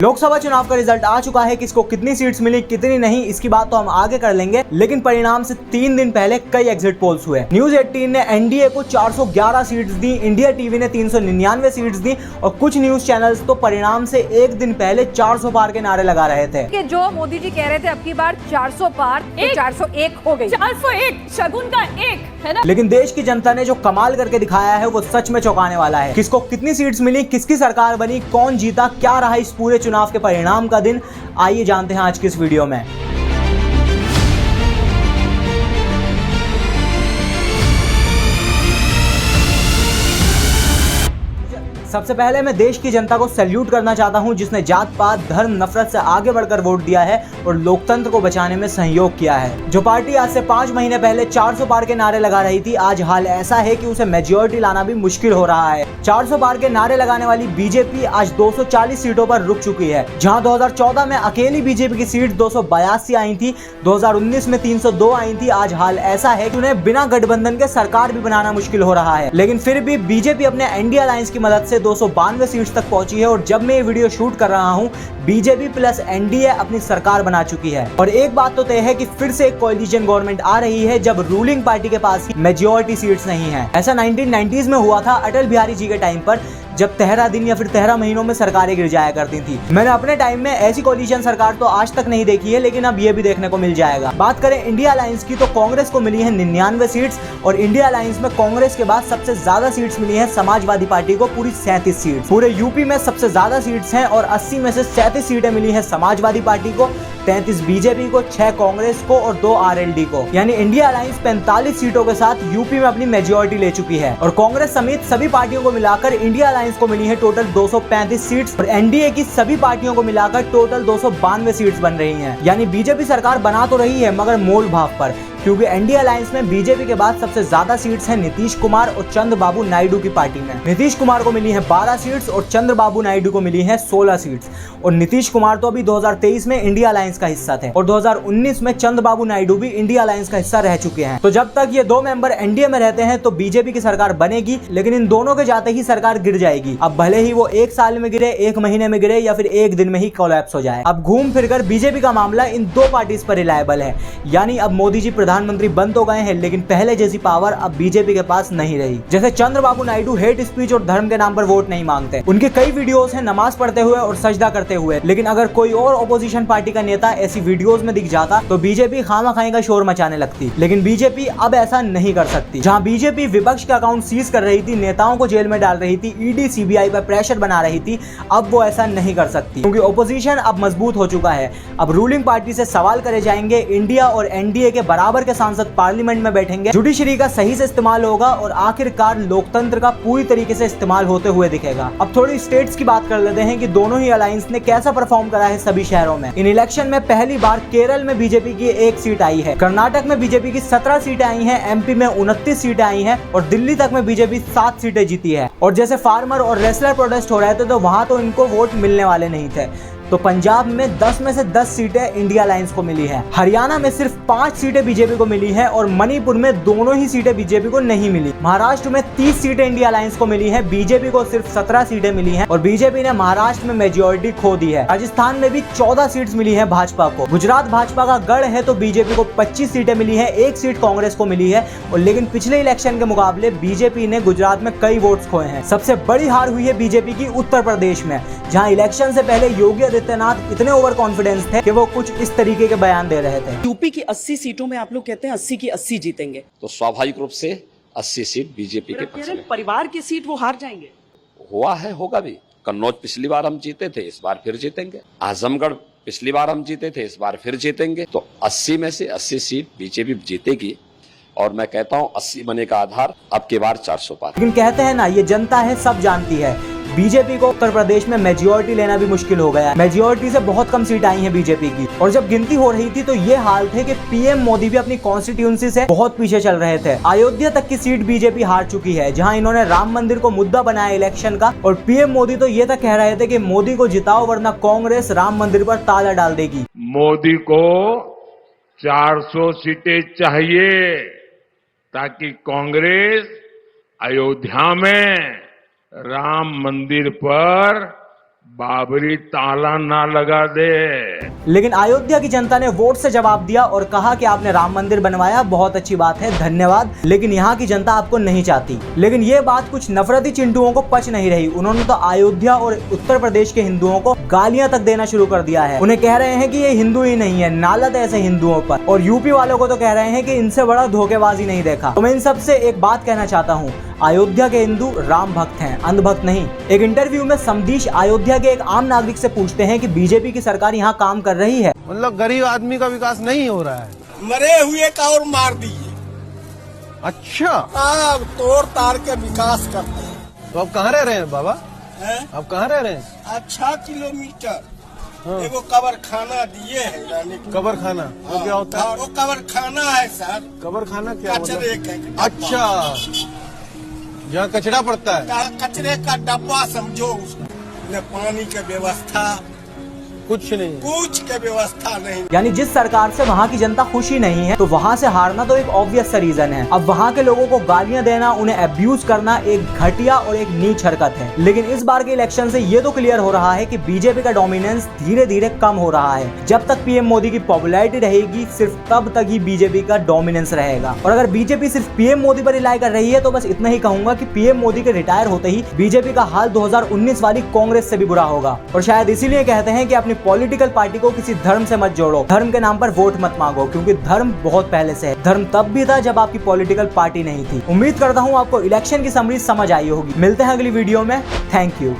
लोकसभा चुनाव का रिजल्ट आ चुका है। किसको कितनी सीट्स मिली कितनी नहीं इसकी बात तो हम आगे कर लेंगे, लेकिन परिणाम से 3 दिन पहले कई एग्जिट पोल्स हुए। न्यूज 18 ने एनडीए को 411 सीट्स दी, इंडिया टीवी ने 399 सीट्स दी और कुछ न्यूज चैनल्स तो परिणाम से एक दिन पहले 400 पार के नारे लगा रहे थे कि जो मोदी जी कह रहे थे अब की बार 400 पार, 401 हो गई। 401 शगुन का 1 है ना। लेकिन देश की जनता ने जो कमाल करके दिखाया है वो सच में चौंकाने वाला है। किसको कितनी सीट्स मिली, किसकी सरकार बनी, कौन जीता, क्या रहा इस पूरे चुनाव के परिणाम का दिन, आइए जानते हैं आज की इस वीडियो में। सबसे पहले मैं देश की जनता को सैल्यूट करना चाहता हूं जिसने जात पात धर्म नफरत से आगे बढ़कर वोट दिया है और लोकतंत्र को बचाने में सहयोग किया है। जो पार्टी आज से 5 महीने पहले 400 पार के नारे लगा रही थी, आज हाल ऐसा है कि उसे मेजॉरिटी लाना भी मुश्किल हो रहा है। 400 पार के नारे लगाने वाली बीजेपी आज 240 सीटों पर रुक चुकी है। जहां 2014 में अकेली बीजेपी की सीट 282 आई थी, 2019 में 302 आई थी, आज हाल ऐसा है कि उन्हें बिना गठबंधन के सरकार भी बनाना मुश्किल हो रहा है। लेकिन फिर भी बीजेपी अपने एनडीए अलायंस की मदद से 292 सीट्स तक पहुंची है और जब मैं ये वीडियो शूट कर रहा हूं बीजेपी प्लस एनडीए अपनी सरकार बना चुकी है। और एक बात तो तय है कि फिर से एक कोalition गवर्नमेंट आ रही है जब रूलिंग पार्टी के पास मेजॉरिटी सीट्स नहीं है। ऐसा 1990s में हुआ था अटल बिहारी जी के टाइम पर, जब 13 दिन या फिर 13 महीनों में सरकारें गिर जाया करती थी। मैंने अपने टाइम में ऐसी कोalition सरकार तो आज तक नहीं देखी है, लेकिन अब ये भी देखने को मिल जाएगा। बात करें इंडिया अलायंस की तो कांग्रेस को मिली है 99 सीट्स और इंडिया अलायंस में कांग्रेस के बाद सबसे ज्यादा सीट्स मिली है समाजवादी पार्टी को, पूरी 37 सीट्स। पूरे यूपी में सबसे ज्यादा सीट्स हैं और 80 में से 37 सीटें मिली है समाजवादी पार्टी को, 33 बीजेपी को, 6 कांग्रेस को और 2 आरएलडी को। यानी इंडिया अलायंस 45 सीटों के साथ यूपी में अपनी मेजॉरिटी ले चुकी है और कांग्रेस समेत सभी पार्टियों को मिलाकर इंडिया अलायंस को मिली है टोटल 235 सीट्स और एनडीए की सभी पार्टियों को मिलाकर टोटल 292 सीट्स बन रही हैं। यानी बीजेपी सरकार बना तो रही है मगर मोल भाव पर, क्योंकि एनडीए अलायंस में बीजेपी के बाद सबसे ज्यादा सीट्स हैं नीतीश कुमार और चंद्रबाबू नायडू की पार्टी में। नीतीश कुमार को मिली है 12 सीट्स और चंद्रबाबू नायडू को मिली है 16 सीट्स। और नीतीश कुमार तो अभी 2023 में इंडिया अलायंस का हिस्सा थे और 2019 में चंद्रबाबू नायडू भी इंडिया अलायंस का हिस्सा रह चुके हैं। तो जब तक ये 2 मेंबर एनडीए में रहते हैं तो बीजेपी की सरकार बनेगी, लेकिन इन दोनों के जाते ही सरकार गिर जाएगी। अब भले ही वो 1 साल में गिरे, 1 महीने में गिरे या फिर 1 दिन में ही कोलैप्स हो जाए। अब घूम फिरकर बीजेपी का मामला इन 2 पार्टीज पर रिलायबल है। यानी अब मोदी जी प्रधानमंत्री बन तो गए हैं, लेकिन पहले जैसी पावर अब बीजेपी के पास नहीं रही। जैसे चंद्रबाबू नायडू हेट स्पीच और धर्म के नाम पर वोट नहीं मांगते, उनके कई वीडियोस हैं नमाज पढ़ते हुए और सजदा करते हुए, लेकिन अगर कोई और ऑपोजिशन पार्टी का नेता ऐसी वीडियोस में दिख जाता तो बीजेपी खामा-खाई का शोर मचाने लगती। लेकिन बीजेपी अब ऐसा नहीं कर सकती। जहां बीजेपी विपक्ष के अकाउंट सीज कर रही थी, नेताओं को जेल में डाल रही थी, ईडी सीबीआई पर प्रेशर बना रही थी, अब वो ऐसा नहीं कर सकती क्योंकि ऑपोजिशन अब मजबूत हो चुका है। अब रूलिंग पार्टी से सवाल करे जाएंगे, इंडिया और एनडीए के बराबर के सांसद पार्लियामेंट में बैठेंगे, जुडिशरी का सही से इस्तेमाल होगा और आखिरकार लोकतंत्र का पूरी तरीके से इस्तेमाल होते हुए दिखेगा। अब थोड़ी स्टेट्स की बात कर लेते हैं कि दोनों ही अलायंस ने कैसा परफॉर्म करा है सभी शहरों में। इन इलेक्शन में पहली बार केरल में बीजेपी की 1 सीट आई है, कर्नाटक में बीजेपी की 17 सीटें आई हैं, एमपी में 29 सीटें आई हैं और दिल्ली तक में बीजेपी 7 सीटें जीती है। और जैसे फार्मर और रेसलर प्रोटेस्ट हो रहे थे तो वहां तो इनको वोट मिलने वाले नहीं थे, तो पंजाब में 10 में से 10 सीटें इंडिया अलायंस को मिली है, हरियाणा में सिर्फ 5 सीटें बीजेपी को मिली है और मणिपुर में दोनों ही सीटें बीजेपी को नहीं मिली। महाराष्ट्र में 30 सीटें इंडिया अलायंस को मिली है, बीजेपी को सिर्फ 17 सीटें मिली हैं और बीजेपी ने महाराष्ट्र में मेजॉरिटी खो दी है। राजस्थान में भी 14 सीट्स मिली है भाजपा को। गुजरात भाजपा का गढ़ है तो बीजेपी को 25 सीटें मिली है, 1 सीट कांग्रेस को मिली है और लेकिन पिछले इलेक्शन के मुकाबले बीजेपी ने गुजरात में कई वोट्स खोए हैं। सबसे बड़ी हार हुई है बीजेपी की उत्तर प्रदेश में, जहां इलेक्शन से पहले योगी आदित्यनाथ इतने ओवर कॉन्फिडेंस थे कि वो कुछ इस तरीके के बयान दे रहे थे। यूपी की 80 सीटों में आप लोग कहते हैं 80 की 80 जीतेंगे, तो स्वाभाविक रूप से 80 सीट बीजेपी के पक्ष में। परिवार की सीट वो हार जाएंगे। हुआ है, होगा भी। कन्नौज पिछली बार हम जीते थे, इस बार फिर जीतेंगे। आजमगढ़ पिछली बार हम जीते थे, इस बार फिर जीतेंगे। तो 80 में से 80 सीट बीजेपी जीतेगी और मैं कहता हूँ 80 बने का आधार अब की बार 400 पार। लेकिन कहते हैं ना, ये जनता है सब जानती है। बीजेपी को उत्तर प्रदेश में मेजॉरिटी लेना भी मुश्किल हो गया है। मेजॉरिटी से बहुत कम सीट आई है बीजेपी की और जब गिनती हो रही थी तो ये हाल थे कि पीएम मोदी भी अपनी कॉन्स्टिट्यूंसी से बहुत पीछे चल रहे थे। अयोध्या तक की सीट बीजेपी हार चुकी है, जहां इन्होंने राम मंदिर को मुद्दा बनाया इलेक्शन का और पीएम मोदी तो ये तक कह रहे थे कि मोदी को जिताओ वरना कांग्रेस राम मंदिर पर ताला डाल देगी। मोदी को 400 सीटें चाहिए ताकि कांग्रेस अयोध्या में राम मंदिर पर बाबरी ताला ना लगा दे। लेकिन अयोध्या की जनता ने वोट से जवाब दिया और कहा कि आपने राम मंदिर बनवाया, बहुत अच्छी बात है, धन्यवाद, लेकिन यहाँ की जनता आपको नहीं चाहती। लेकिन ये बात कुछ नफरती चिंटुओं को पच नहीं रही। उन्होंने तो अयोध्या और उत्तर प्रदेश के हिंदुओं को गालियां तक देना शुरू कर दिया है। उन्हें कह रहे हैं कि ये हिंदू ही नहीं है, नालत ऐसे हिंदुओं पर। और यूपी वालों को तो कह रहे हैं कि इनसे बड़ा धोखेबाजी नहीं देखा। तो मैं इन सबसे एक बात कहना चाहता हूँ, अयोध्या के हिंदू राम भक्त हैं, अंधभक्त नहीं। एक इंटरव्यू में समदीश अयोध्या के एक आम नागरिक से पूछते हैं कि बीजेपी की सरकार यहाँ काम कर रही है। मतलब गरीब आदमी का विकास नहीं हो रहा है। मरे हुए का और मार दिए। अच्छा, अब तोड़ ताड़ के विकास करते हैं। तो आप कहाँ रह रहे हैं बाबा? हैं? आप कहाँ रह रहे हैं? 6 किलोमीटर एगो कबर खाना दिए है, यानी कबर खाना वो क्या होता है? वो कबर खाना है सर, कबर खाना क्या कचरे मतलब? का अच्छा, जहाँ कचरा पड़ता है। कचरे का डब्बा समझो उसको। न पानी की व्यवस्था, कुछ नहीं। कुछ के व्यवस्था नहीं। यानी जिस सरकार से वहाँ की जनता खुशी नहीं है, तो वहाँ से हारना तो एक ऑब्वियस सा रीजन है। अब वहाँ के लोगों को गालियां देना, उन्हें अब्यूज करना एक घटिया और एक नीच हरकत है। लेकिन इस बार के इलेक्शन से ये तो क्लियर हो रहा है कि बीजेपी का डोमिनेंस धीरे धीरे कम हो रहा है। जब तक पीएम मोदी की पॉपुलैरिटी रहेगी, सिर्फ तब तक ही बीजेपी का डोमिनेंस रहेगा। और अगर बीजेपी सिर्फ पीएम मोदी पर रिलाई कर रही है, तो बस इतना ही कहूंगा कि पीएम मोदी के रिटायर होते ही बीजेपी का हाल 2019 वाली कांग्रेस से भी बुरा होगा। और शायद इसीलिए कहते हैं कि अपनी पॉलिटिकल पार्टी को किसी धर्म से मत जोड़ो, धर्म के नाम पर वोट मत मांगो, क्योंकि धर्म बहुत पहले से है। धर्म तब भी था जब आपकी पॉलिटिकल पार्टी नहीं थी। उम्मीद करता हूँ आपको इलेक्शन की समरी समझ आई होगी। मिलते हैं अगली वीडियो में। Thank you.